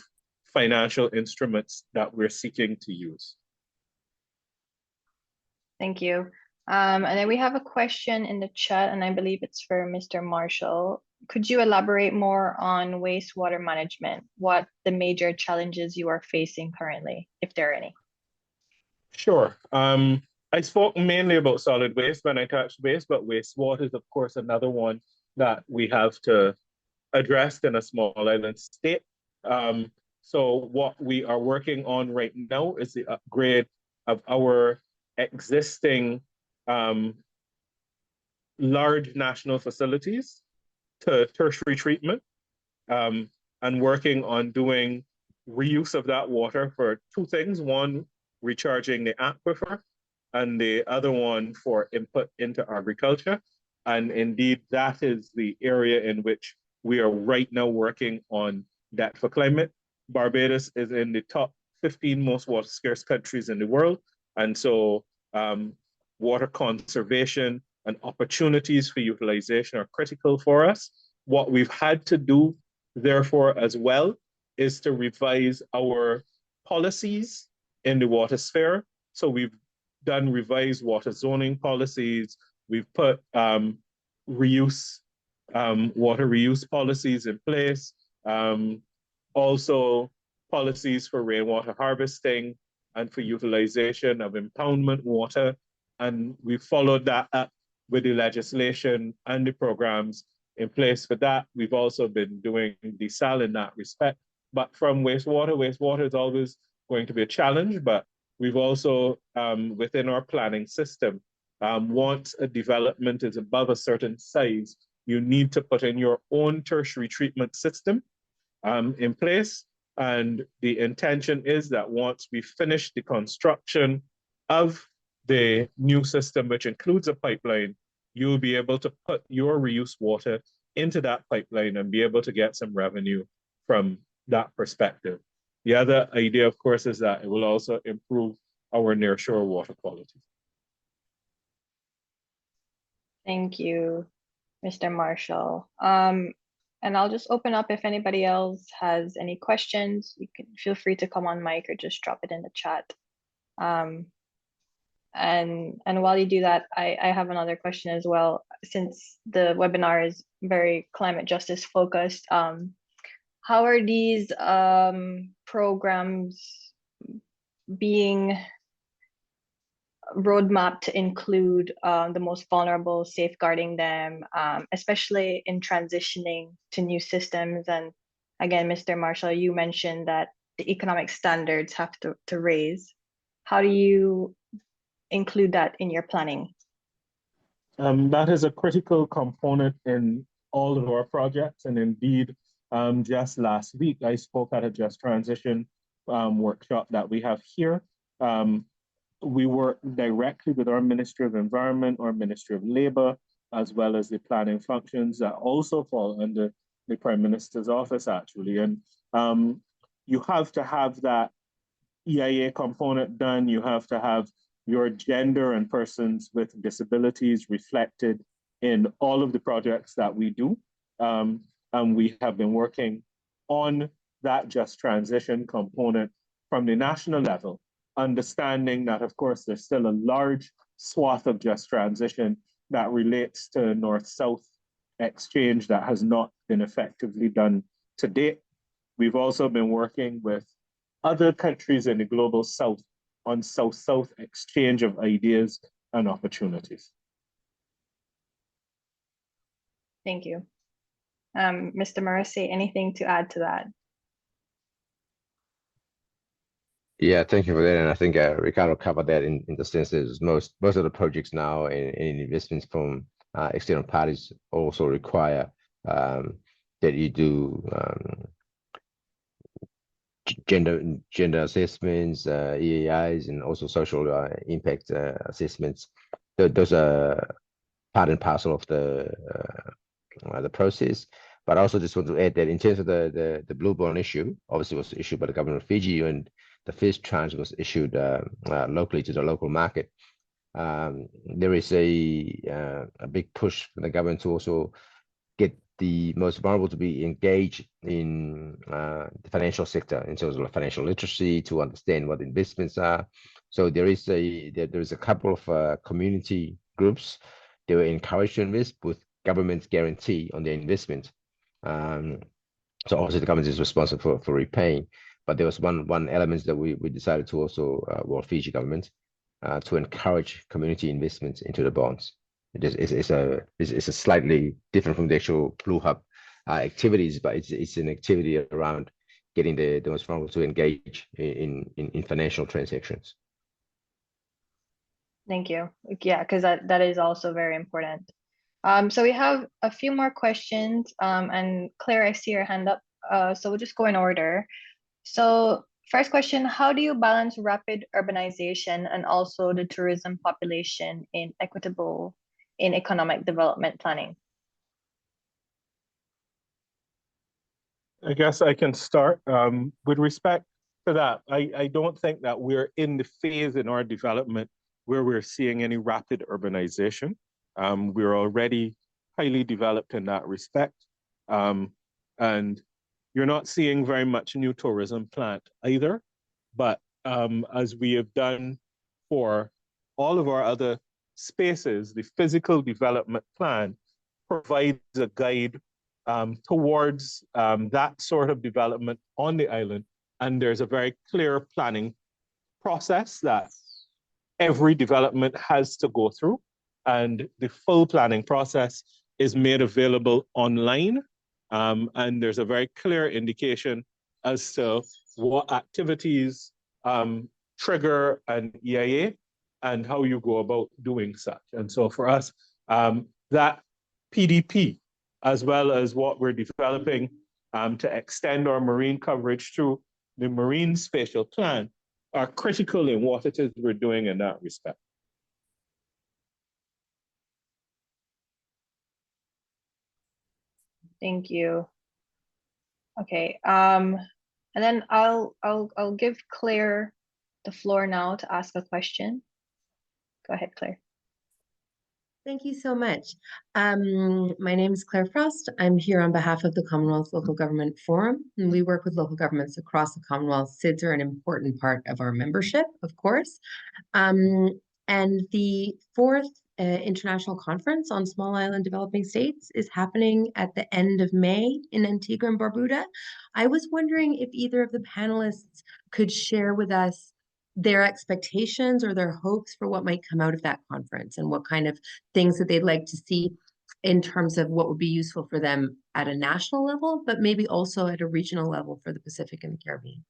financial instruments that we're seeking to use. Thank you. And then we have a question in the chat, and I believe it's for Mr. Marshall. Could you elaborate more on wastewater management? What the major challenges you are facing currently, if there are any? Sure. I spoke mainly about solid waste when I touched base, but wastewater is, of course, another one that we have to address in a small island state. So what we are working on right now is the upgrade of our existing large national facilities to tertiary treatment, and working on doing reuse of that water for 2 things. One, recharging the aquifer, and the other one for input into agriculture. And indeed, that is the area in which we are right now working on debt for climate. Barbados is in the top 15 most water scarce countries in the world. And so water conservation and opportunities for utilization are critical for us. What we've had to do, therefore, as well, is to revise our policies in the water sphere. So we've done revised water zoning policies. We've put water reuse policies in place. Also policies for rainwater harvesting and for utilization of impoundment water. And we followed that up with the legislation and the programs in place for that. We've also been doing desal in that respect. But from wastewater is always going to be a challenge, but we've also, within our planning system, once a development is above a certain size, you need to put in your own tertiary treatment system in place. And the intention is that once we finish the construction of the new system, which includes a pipeline, you'll be able to put your reuse water into that pipeline and be able to get some revenue from that perspective. The other idea, of course, is that it will also improve our nearshore water quality. Thank you, Mr. Marshall. And I'll just open up if anybody else has any questions. You can feel free to come on mic or just drop it in the chat. And while you do that, I have another question as well. Since the webinar is very climate justice focused, how are these programs being roadmap to include the most vulnerable, safeguarding them, especially in transitioning to new systems? And again, Mr. Marshall, you mentioned that the economic standards have to raise. How do you include that in your planning? That is a critical component in all of our projects. And indeed, just last week, I spoke at a Just Transition workshop that we have here. We work directly with our Ministry of Environment, our Ministry of Labor, as well as the planning functions that also fall under the Prime Minister's office, actually. And you have to have that EIA component done. You have to have your gender and persons with disabilities reflected in all of the projects that we do. And we have been working on that just transition component from the national level, understanding that, of course, there's still a large swath of just transition that relates to North-South exchange that has not been effectively done to date. We've also been working with other countries in the global South on South-South exchange of ideas and opportunities. Thank you. Mr. Moresi, anything to add to that? Yeah, thank you for that. And I think Ricardo covered that in the sense that most of the projects now and investments from external parties also require that you do gender assessments, EAIs, and also social impact assessments. Those are part and parcel of the process. But I also just want to add that in terms of the blue bond issue, obviously was issued by the government of Fiji, and the first tranche was issued locally to the local market. There is a big push from the government to also get the most vulnerable to be engaged in the financial sector in terms of financial literacy, to understand what investments are. So there is a couple of community groups they were encouraged to invest with government's guarantee on their investment. So obviously the government is responsible for repaying, but there was one element that we decided to also Fiji government to encourage community investments into the bonds. It's a slightly different from the actual Blue Hub activities, but it's an activity around getting the most vulnerable to engage in financial transactions. Thank you. Yeah, because that is also very important. So we have a few more questions, and Claire, I see your hand up. So we'll just go in order. So first question, how do you balance rapid urbanization and also the tourism population in economic development planning? I guess I can start. With respect to that, I don't think that we're in the phase in our development where we're seeing any rapid urbanization. We're already highly developed in that respect. And you're not seeing very much new tourism planned either. But as we have done for all of our other spaces, the physical development plan provides a guide towards that sort of development on the island. And there's a very clear planning process that every development has to go through. And the full planning process is made available online. And there's a very clear indication as to what activities trigger an EIA and how you go about doing such. And so for us, that PDP, as well as what we're developing to extend our marine coverage through the Marine Spatial Plan, are critical in what it is we're doing in that respect. Thank you. Okay, and And then I'll give Claire the floor now to ask a question. Go ahead, Claire. Thank you so much. My name is Claire Frost. I'm here on behalf of the Commonwealth Local Government Forum, and we work with local governments across the Commonwealth. SIDS are an important part of our membership, of course. And the fourth International Conference on Small Island Developing States is happening at the end of May in Antigua and Barbuda. I was wondering if either of the panelists could share with us their expectations or their hopes for what might come out of that conference and what kind of things that they'd like to see in terms of what would be useful for them at a national level, but maybe also at a regional level for the Pacific and the Caribbean.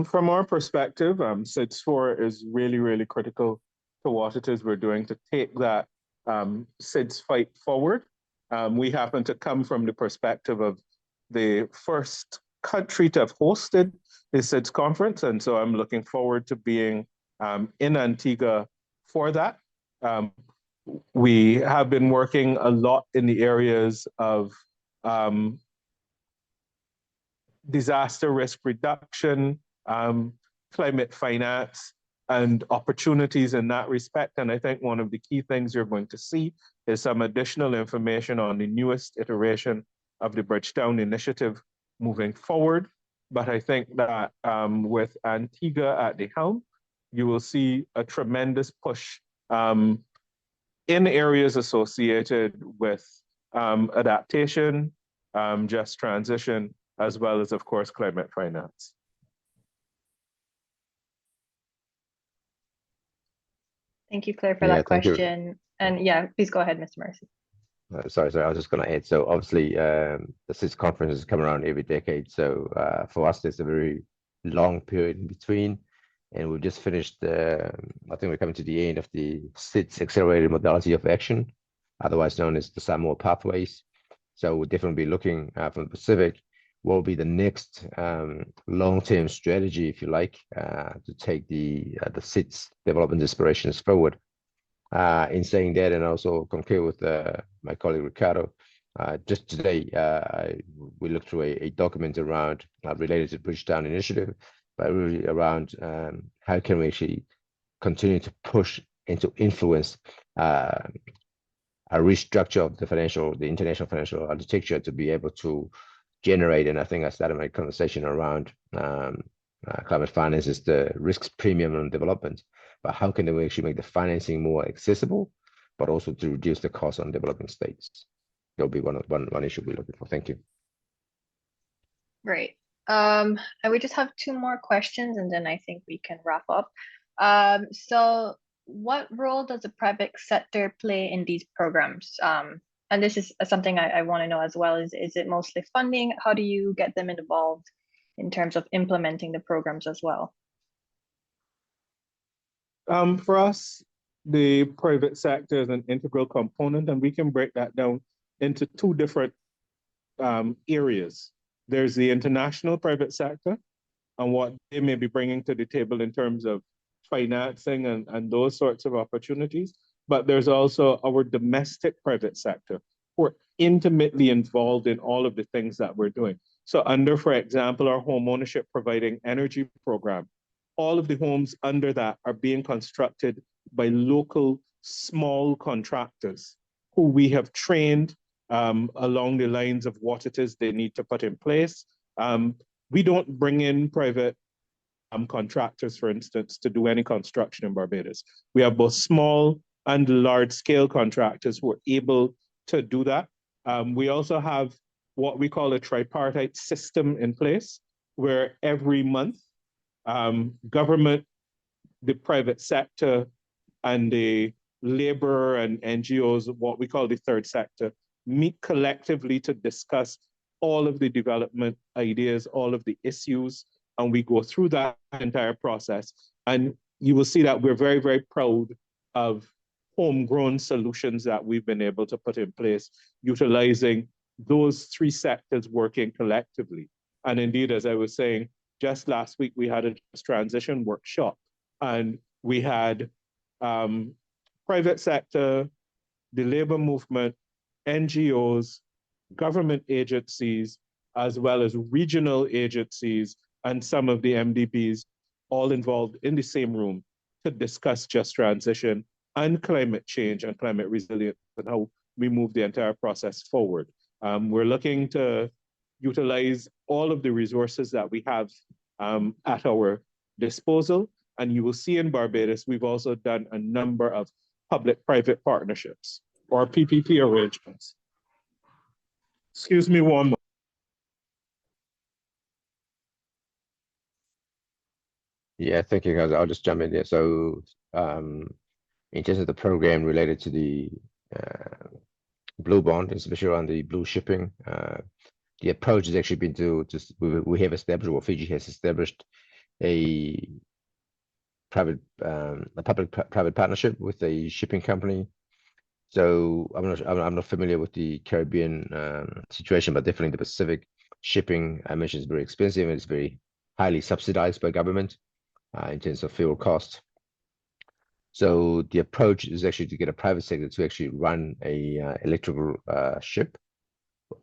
From our perspective, SIDS-4 is really, really critical to what it is we're doing to take that SIDS fight forward. We happen to come from the perspective of the first country to have hosted the SIDS conference, and so I'm looking forward to being in Antigua for that. We have been working a lot in the areas of disaster risk reduction, climate finance, and opportunities in that respect. And I think one of the key things you're going to see is some additional information on the newest iteration of the Bridgetown Initiative moving forward. But I think that with Antigua at the helm, you will see a tremendous push in areas associated with adaptation, just transition, as well as, of course, climate finance. Thank you, Claire, for that question. And yeah, please go ahead, Mr. Moresi. Sorry, I was just going to add. So obviously, the SIDS conferences come around every decade. So for us, there's a very long period in between. And we've just finished, I think we're coming to the end of the SIDS Accelerated Modality of Action, otherwise known as the Samoa Pathways. So we'll definitely be looking from the Pacific, what will be the next long-term strategy, if you like, to take the SIDS development aspirations forward. In saying that, and also concur with my colleague Ricardo, just today we looked through a document around related to Bridgetown Initiative, but really around how can we actually continue to push and to influence a restructure of the international financial architecture to be able to generate, and I think I started my conversation around climate finance is the risks premium on development, but how can we actually make the financing more accessible, but also to reduce the cost on developing states? That'll be one issue we're looking for. Thank you. Great. And we just have two more questions, and then I think we can wrap up. So what role does the private sector play in these programs? And this is something I want to know as well. Is it mostly funding? How do you get them involved in terms of implementing the programs as well? For us, the private sector is an integral component, and we can break that down into two different areas. There's the international private sector and what they may be bringing to the table in terms of financing and those sorts of opportunities. But there's also our domestic private sector who are intimately involved in all of the things that we're doing. So under, for example, our home ownership providing energy program, all of the homes under that are being constructed by local small contractors who we have trained along the lines of what it is they need to put in place. We don't bring in private contractors, for instance, to do any construction in Barbados. We have both small and large-scale contractors who are able to do that. We also have what we call a tripartite system in place, where every month, government, the private sector, and the labor and NGOs, what we call the third sector, meet collectively to discuss all of the development ideas, all of the issues, and we go through that entire process. And you will see that we're very, very proud of homegrown solutions that we've been able to put in place, utilizing those three sectors working collectively. And indeed, as I was saying, just last week, we had a transition workshop, and we had private sector, the labor movement, NGOs, government agencies, as well as regional agencies, and some of the MDBs all involved in the same room to discuss just transition and climate change and climate resilience and how we move the entire process forward. We're looking to utilize all of the resources that we have at our disposal. And you will see in Barbados, we've also done a number of public-private partnerships or PPP arrangements. Excuse me one moment. Yeah, thank you, guys. I'll just jump in there. So in terms of the program related to the blue bond, especially around the blue shipping, the approach has actually been to just we have established, or Fiji has established a public-private partnership with a shipping company. So I'm not familiar with the Caribbean situation, but definitely the Pacific shipping, I mentioned, is very expensive and it's very highly subsidized by government in terms of fuel cost. So the approach is actually to get a private sector to actually run a electrical ship,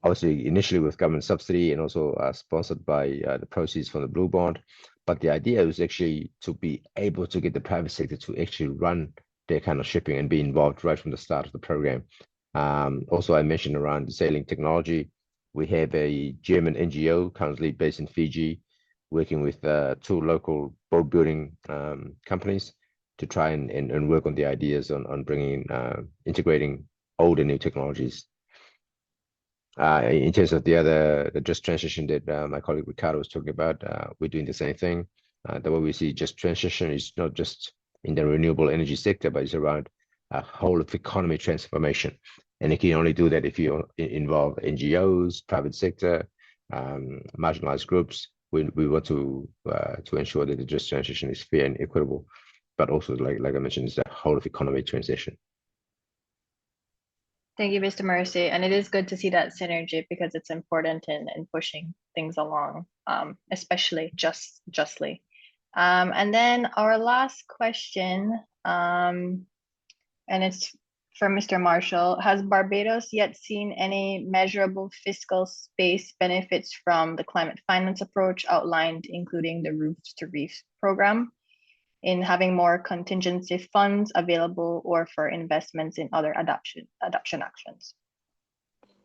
obviously initially with government subsidy and also sponsored by the proceeds from the blue bond. But the idea was actually to be able to get the private sector to actually run their kind of shipping and be involved right from the start of the program. Also, I mentioned around the sailing technology. We have a German NGO currently based in Fiji, working with 2 local boat building companies to try and work on the ideas on bringing integrating old and new technologies. In terms of the just transition that my colleague Ricardo was talking about, we're doing the same thing. The way we see just transition is not just in the renewable energy sector, but it's around a whole of economy transformation. And you can only do that if you involve NGOs, private sector, marginalized groups. We want to ensure that the just transition is fair and equitable, but also, like I mentioned, it's a whole of economy transition. Thank you, Mr. Moresi. And it is good to see that synergy because it's important in pushing things along, especially justly. And then our last question, and it's for Mr. Marshall. Has Barbados yet seen any measurable fiscal space benefits from the climate finance approach outlined, including the Roofs to Reefs program, in having more contingency funds available or for investments in other adoption actions?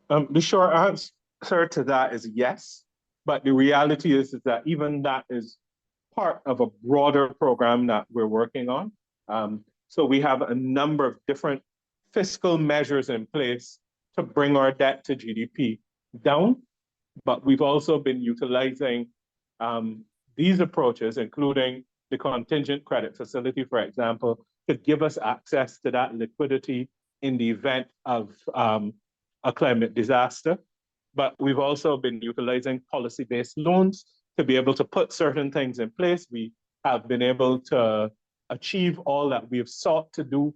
The short answer to that is yes, but the reality is that even that is part of a broader program that we're working on. So we have a number of different fiscal measures in place to bring our debt to GDP down, but we've also been utilizing these approaches, including the contingent credit facility, for example, to give us access to that liquidity in the event of a climate disaster. But we've also been utilizing policy-based loans to be able to put certain things in place. We have been able to achieve all that we have sought to do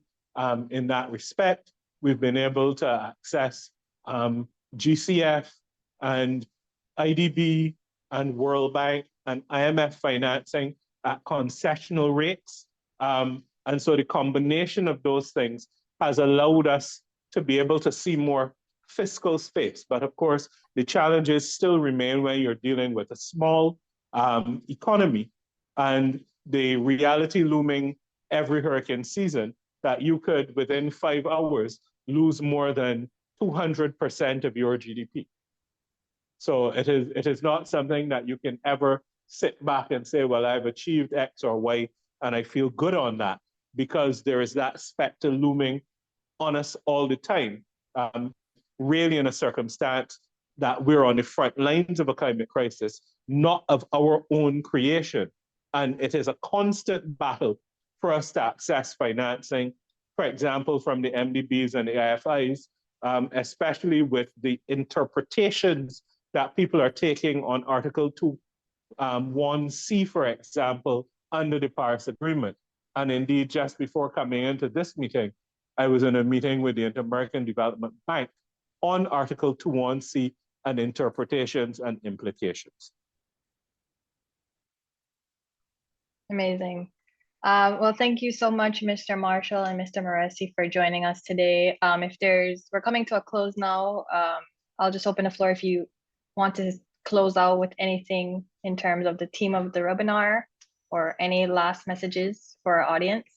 in that respect. We've been able to access GCF and IDB and World Bank and IMF financing at concessional rates. And so the combination of those things has allowed us to be able to see more fiscal space. But of course, the challenges still remain when you're dealing with a small economy and the reality looming every hurricane season that you could, within 5 hours, lose more than 200% of your GDP. So it is not something that you can ever sit back and say, well, I've achieved X or Y, and I feel good on that, because there is that specter looming on us all the time. Really in a circumstance that we're on the front lines of a climate crisis, not of our own creation. And it is a constant battle for us to access financing, for example, from the MDBs and the IFIs, especially with the interpretations that people are taking on Article 2.1c, for example, under the Paris Agreement. And indeed, just before coming into this meeting, I was in a meeting with the Inter-American Development Bank on Article 2.1c and interpretations and implications. Amazing. Well, thank you so much, Mr. Marshall and Mr. Moresi, for joining us today. We're coming to a close now. I'll just open the floor if you want to close out with anything in terms of the theme of the webinar or any last messages for our audience.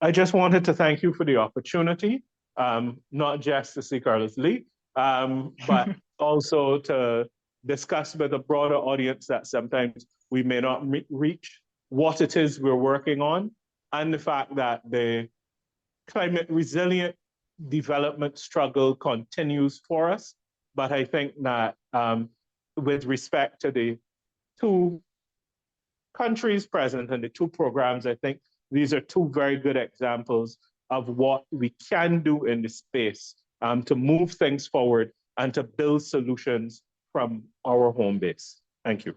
I just wanted to thank you for the opportunity, not just to see Karlos-Lee, but also to discuss with a broader audience that sometimes we may not reach what it is we're working on, and the fact that the climate resilient development struggle continues for us. But I think that with respect to the two countries present and the two programs, I think these are two very good examples of what we can do in the space to move things forward and to build solutions from our home base. Thank you.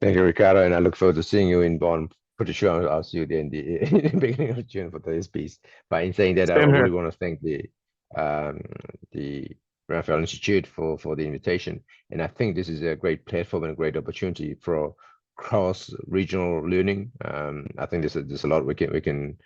Thank you, Ricardo, and I look forward to seeing you in Bonn. Pretty sure I'll see you there in the beginning of June for today's piece. But in saying that, I really want to thank the Raphael Institute for the invitation, and I think this is a great platform and a great opportunity for cross-regional learning. I think there's a lot we can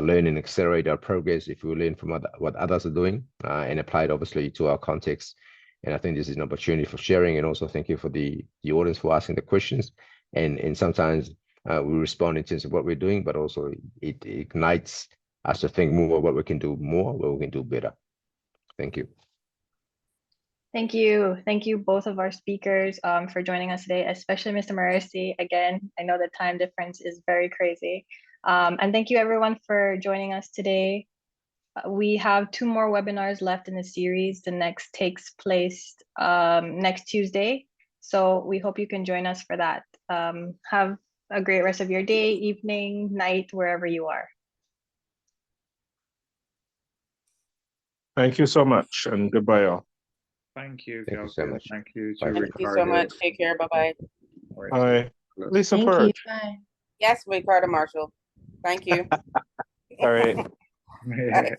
learn and accelerate our progress if we learn from what others are doing and apply it obviously to our context. And I think this is an opportunity for sharing, and also thank you for the audience for asking the questions. And sometimes we respond in terms of what we're doing, but also it ignites us to think more about what we can do more, what we can do better. Thank you. Thank you. Thank you, both of our speakers, for joining us today, especially Mr. Moresi. Again, I know the time difference is very crazy. And thank you everyone for joining us today. We have 2 more webinars left in the series. The next takes place next Tuesday. So we hope you can join us for that. Have a great rest of your day, evening, night, wherever you are. Thank you so much, and goodbye all. Thank you, Thank you so much. Thank you to Bye. Thank you so Ricardo. much. Take care. Bye-bye. Bye. Lisa Thank you. Purge. Bye. Yes, Ricardo Marshall. Thank you. All right. Got it.